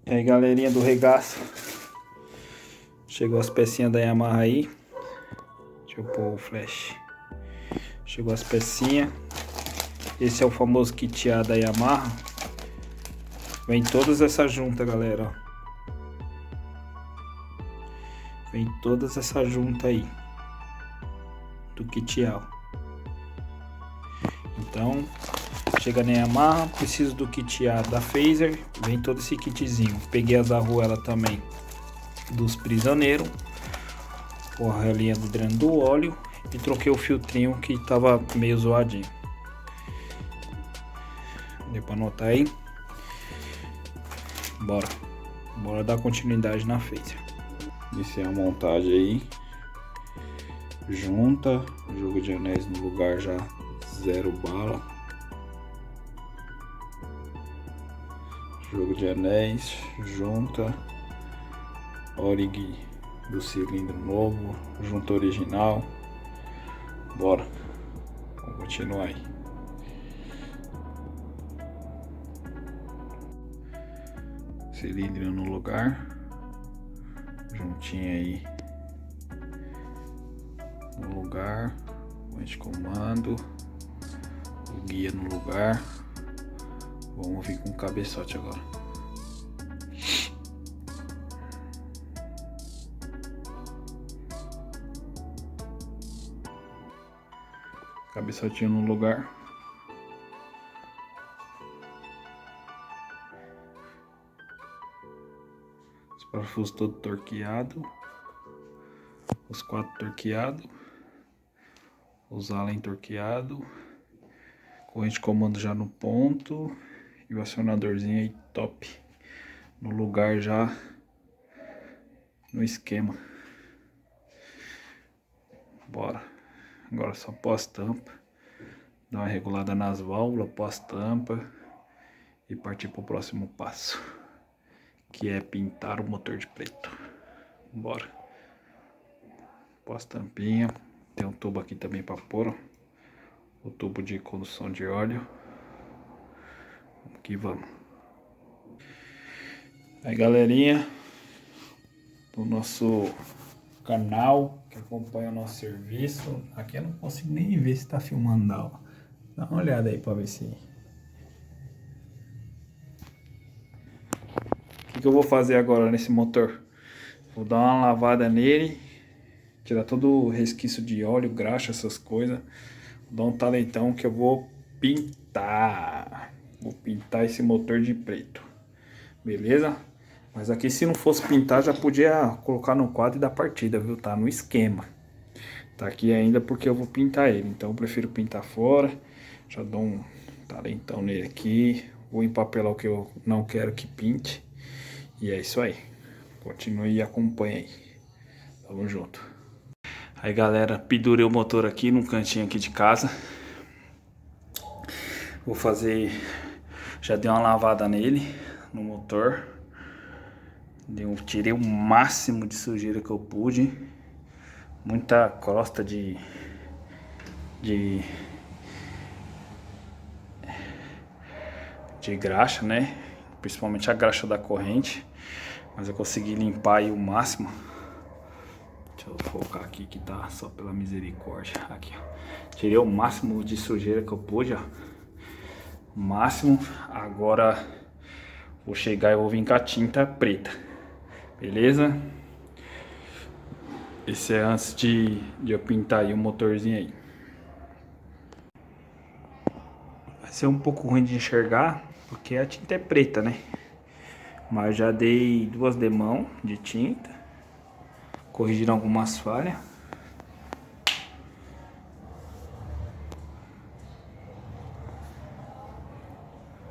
E aí, galerinha do regaço, chegou as pecinhas da Yamaha aí. Deixa eu pôr o flash. Chegou as pecinhas. Esse é o famoso kit A da Yamaha. Vem todas essas juntas, galera. Vem todas essas juntas aí do kit A. Então, chega na Yamaha, preciso do kit A da Phaser, vem todo esse kitzinho. Peguei as arruelas também dos prisioneiros, a linha do dreno do óleo e troquei o filtrinho que tava meio zoadinho. Deu pra notar aí? Bora dar continuidade na Phaser. Iniciei a montagem aí. Junta, jogo de anéis no lugar já 0 bala. Jogo de anéis, junta, Orig do cilindro novo, junta original. Bora, vamos continuar aí. Cilindro no lugar, juntinho aí no lugar, ponto de comando, o guia no lugar. Vamos vir com o cabeçote agora. Cabeçotinho no lugar. Os parafusos todos torqueados. Os 4 torqueados. Os Allen torqueados. Corrente de comando já no ponto. E o acionadorzinho aí top. No lugar já. No esquema. Bora. Agora só pós-tampa. Dar uma regulada nas válvulas, pós-tampa. E partir para o próximo passo. Que é pintar o motor de preto. Bora. Pós-tampinha. Tem um tubo aqui também para pôr. O tubo de condução de óleo. Vamos que vamos. Aí, galerinha do nosso canal que acompanha o nosso serviço. Aqui eu não consigo nem ver se tá filmando, não. Dá uma olhada aí para ver se... O que eu vou fazer agora nesse motor? Vou dar uma lavada nele, tirar todo o resquício de óleo, graxa, essas coisas. Vou dar um talentão que eu vou pintar. Vou pintar esse motor de preto. Beleza? Mas aqui, se não fosse pintar, já podia colocar no quadro e dar partida, viu? Tá no esquema. Tá aqui ainda porque eu vou pintar ele. Então eu prefiro pintar fora. Já dou um talentão nele aqui. Vou empapelar o que eu não quero que pinte. E é isso aí. Continue e acompanhe aí. Tamo junto. Aí, galera, pendurei o motor aqui no cantinho aqui de casa. Vou fazer... Já dei uma lavada nele, no motor. Tirei o máximo de sujeira que eu pude. Muita crosta de graxa, né? Principalmente a graxa da corrente. Mas eu consegui limpar aí o máximo. Deixa eu focar aqui que tá só pela misericórdia. Aqui, ó. Tirei o máximo de sujeira que eu pude, ó. O máximo. Agora vou chegar e vou vir com a tinta preta. Beleza? Esse é antes de eu pintar aí o motorzinho aí. Vai ser um pouco ruim de enxergar, porque a tinta é preta, né? Mas já dei 2 demãos de tinta. Corrigiram algumas falhas.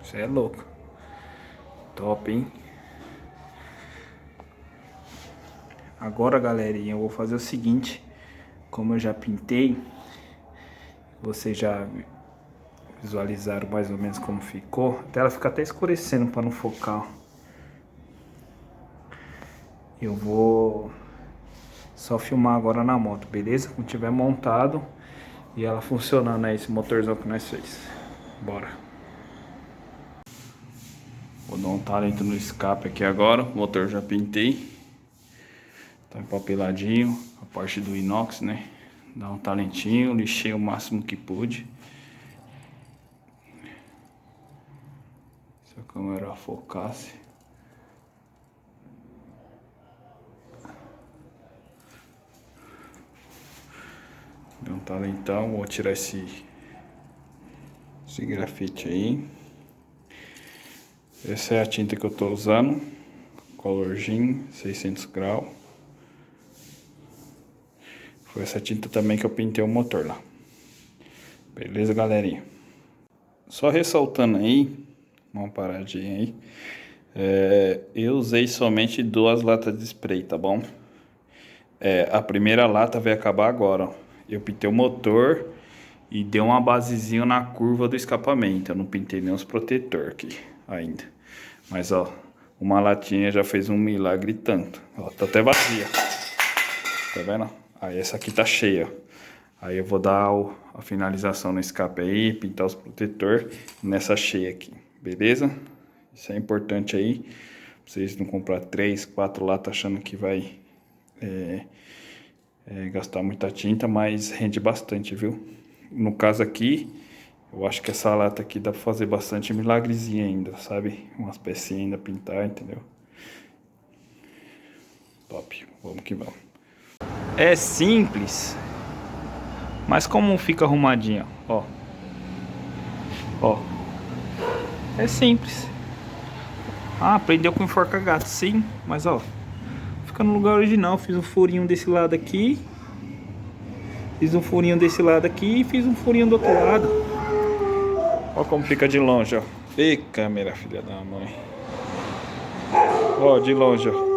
Isso é louco. Top, hein? Agora, galerinha, eu vou fazer o seguinte. Como eu já pintei, vocês já visualizaram mais ou menos como ficou. A tela fica até escurecendo para não focar. Eu vou só filmar agora na moto, beleza? Quando tiver montado e ela funcionando aí, esse motorzão que nós fez. Bora. Vou dar um talento no escape aqui agora. O motor já pintei. Tá empapeladinho. A parte do inox, né? Dá um talentinho. Lixei o máximo que pude. Se a câmera focasse. Deu um talentão. Vou tirar esse grafite aí. Essa é a tinta que eu tô usando, Color Gin 600 graus. Foi essa tinta também que eu pintei o motor lá. Beleza, galerinha? Só ressaltando aí, uma paradinha aí. Eu usei somente 2 latas de spray, tá bom? A primeira lata vai acabar agora, ó. Eu pintei o motor e dei uma basezinha na curva do escapamento. Eu não pintei nem os protetores aqui ainda. Mas ó, uma latinha já fez um milagre tanto. Ó, tá até vazia. Tá vendo? Aí essa aqui tá cheia. Aí eu vou dar a finalização no escape aí, pintar os protetores nessa cheia aqui. Beleza? Isso é importante aí. Pra vocês não comprar 3, 4 latas achando que vai gastar muita tinta, mas rende bastante, viu? No caso aqui, eu acho que essa lata aqui dá pra fazer bastante milagrezinho ainda, sabe? Umas pecinhas ainda pintar, entendeu? Top, vamos que vamos. É simples, mas como fica arrumadinho, ó. Ó. É simples. Ah, prendeu com enforca-gato, sim, mas ó. Fica no lugar original, fiz um furinho desse lado aqui. Fiz um furinho desse lado aqui e fiz um furinho do outro lado. Olha como fica de longe, ó. Ei, câmera, filha da mãe. Ó, de longe, ó.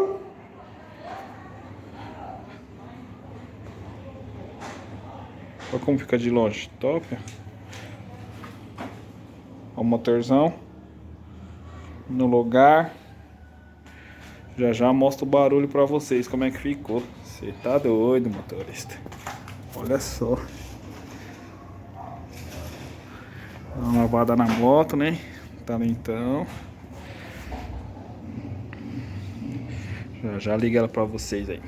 Olha como fica de longe. Top. Ó o motorzão. No lugar. Já já mostro o barulho pra vocês como é que ficou. Você tá doido, motorista. Olha só. Dá uma lavada na moto, né? Talentão. Já liga ela pra vocês aí.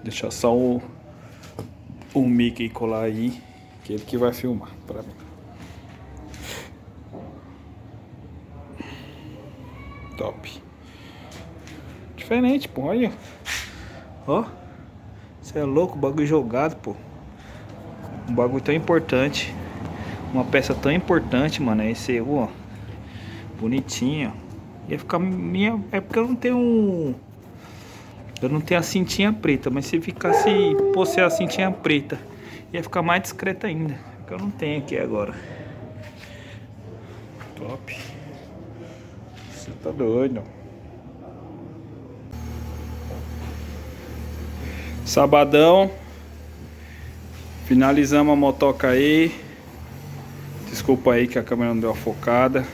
Deixa só o Mickey colar aí, que ele que vai filmar pra mim. Top. Diferente, pô, olha. Ó. Você é louco, bagulho jogado, pô. Um bagulho tão importante. Uma peça tão importante, mano. É esse, ó. Bonitinho. Ia ficar minha. É porque eu não tenho. Eu não tenho a cintinha preta. Mas se ficasse. Fosse a cintinha preta, ia ficar mais discreta ainda. Que eu não tenho aqui agora. Top. Você tá doido. Sabadão. Finalizamos a motoca aí. Desculpa aí que a câmera não deu a focada.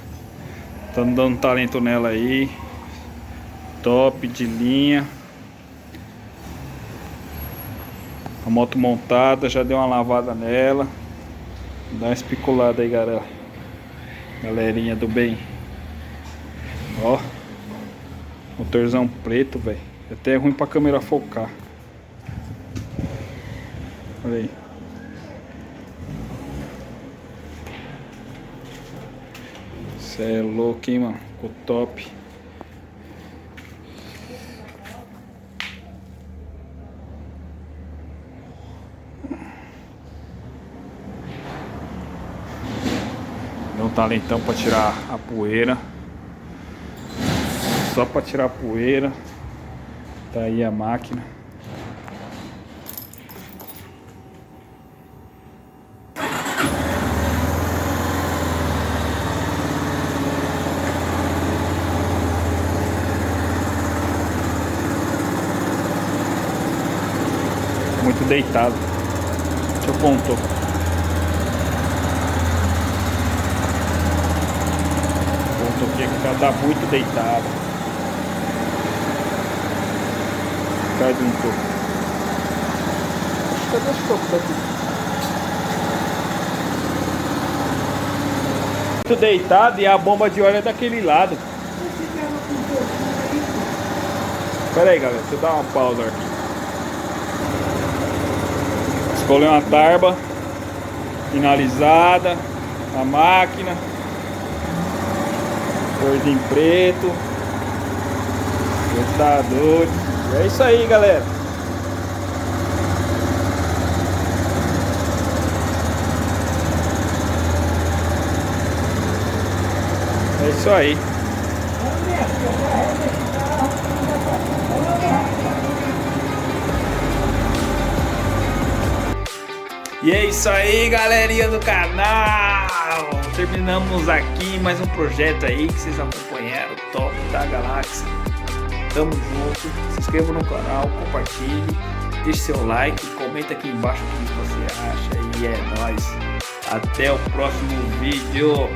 Estamos dando talento nela aí. Top de linha. A moto montada, já deu uma lavada nela. Dá uma espiculada aí, galera. Galerinha do bem. Ó. Motorzão preto, velho. Até é ruim pra câmera focar. Olha aí. Cê é louco, hein, mano. Ficou top. Deu um talentão pra tirar a poeira. Só pra tirar a poeira. Tá aí a máquina. Muito deitado. Deixa eu ponto. Ponto aqui que ela tá muito deitado. Cai de um pouco. Cadê os tocos daqui? Muito deitado e a bomba de óleo é daquele lado. Pera aí, galera, deixa eu dar uma pausa aqui. Escolhi uma tarba finalizada, a máquina, cordinho preto. Você tá doido. É isso aí, galera. É isso aí. E é isso aí, galerinha do canal. Terminamos aqui mais um projeto aí que vocês acompanharam, top da galáxia. Tamo junto. Se inscreva no canal, compartilhe, deixe seu like, comenta aqui embaixo o que você acha. E é nóis. Até o próximo vídeo.